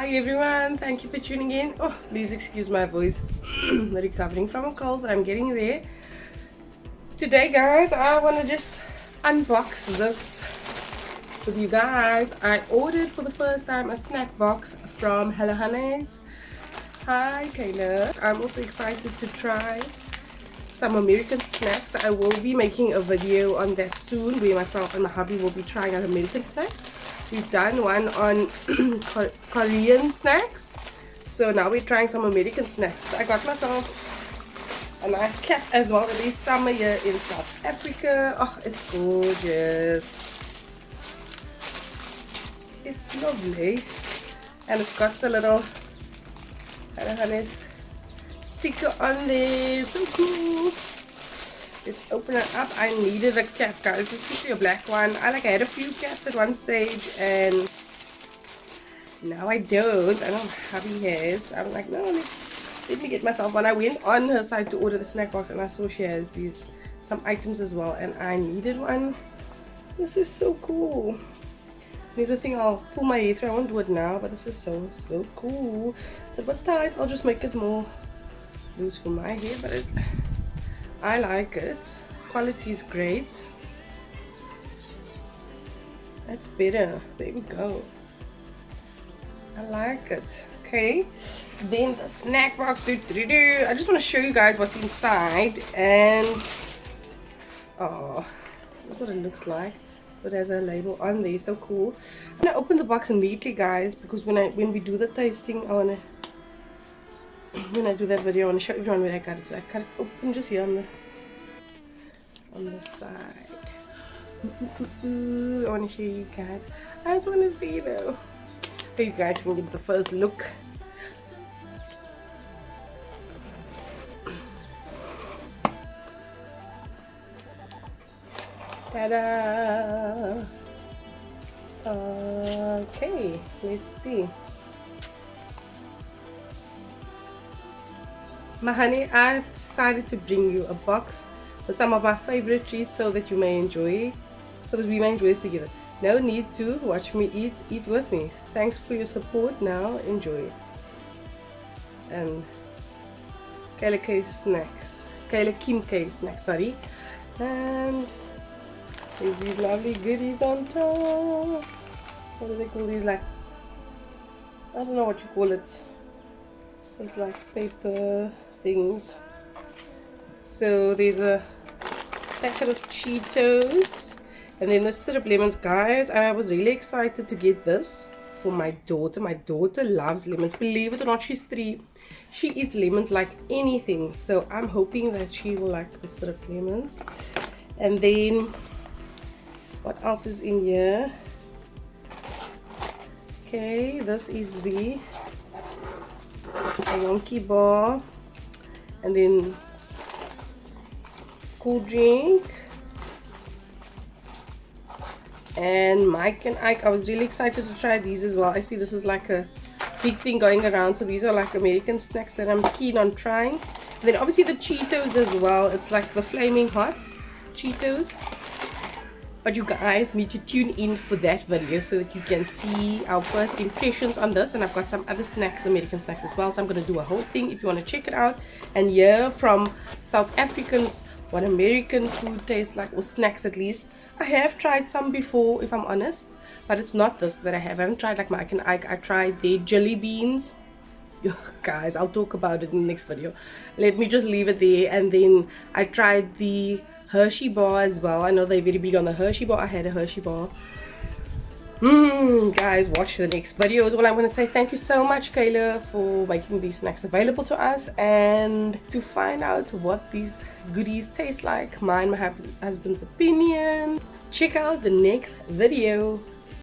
Hi everyone, thank you for tuning in. Oh, please excuse my voice. Recovering from a cold, but I'm getting there. Today guys, I want to just unbox this with you guys. I ordered for the first time a snack box from Hello Honeys. Hi Kayla. I'm also excited to try some American snacks. I will be making a video on that soon where myself and my hubby will be trying out American snacks. We've done one on Korean snacks, so now we're trying some American snacks. I got myself a nice cap as well. It is summer here in South Africa. Oh, it's gorgeous. It's lovely, and it's got the little sticker on there. So cool. Let's open it up. I needed a cap, guys, especially a black one. I had a few caps at one stage, and now I don't. I don't have hubby has. I'm like, no, let me get myself one. I went on her site to order the snack box, and I saw she has some items as well, and I needed one. This is so cool. Here's the thing, I'll pull my hair through. I won't do it now, but this is so cool. It's a bit tight. I'll just make it more loose for my hair, but I like it. Quality is great. That's better. There we go. I like it. Okay, then the snack box. I just want to show you guys what's inside, and oh, this is what it looks like. It has a label on there. So cool. I'm gonna open the box immediately, guys, because when we do the tasting, when I do that video, I want to show everyone where I got it. So I cut it open just here on the side. I want to show you guys. I just want to see though. So you guys can get the first look. Ta-da! Okay, let's see. My honey, I've decided to bring you a box with some of my favorite treats so that you may enjoy it, so that we may enjoy it together. No need to watch me eat with me. Thanks for your support. Now enjoy. And Kaylakimkay snacks. Kaylakimkay snacks, sorry. And there's these lovely goodies on top. What do they call these? Like, I don't know what you call it. It's like paper things. So there's a packet of Cheetos, and then the syrup lemons, guys. I was really excited to get this for my daughter. My daughter loves lemons. Believe it or not, she's 3. She eats lemons like anything. So I'm hoping that she will like the syrup lemons. And then what else is in here? Okay, this is the Yonky bar, and then cool drink, and Mike and Ike. I was really excited to try these as well. I see this is like a big thing going around, so these are like American snacks that I'm keen on trying. And then obviously the Cheetos as well. It's like the flaming hot Cheetos. But you guys need to tune in for that video so that you can see our first impressions on this. And I've got some other snacks, American snacks as well. So I'm going to do a whole thing if you want to check it out and hear from South Africans what American food tastes like, or snacks at least. I have tried some before, if I'm honest, but it's not this that I have. I haven't tried like Mike and Ike. I tried their jelly beans. Guys, I'll talk about it in the next video. Let me just leave it there. And then I tried the Hershey bar as well. I know they're very big on the Hershey bar. I had a Hershey bar. Guys, watch the next videos. Well, I'm going to say thank you so much, Kayla, for making these snacks available to us. And to find out what these goodies taste like, mine, my husband's opinion, check out the next video.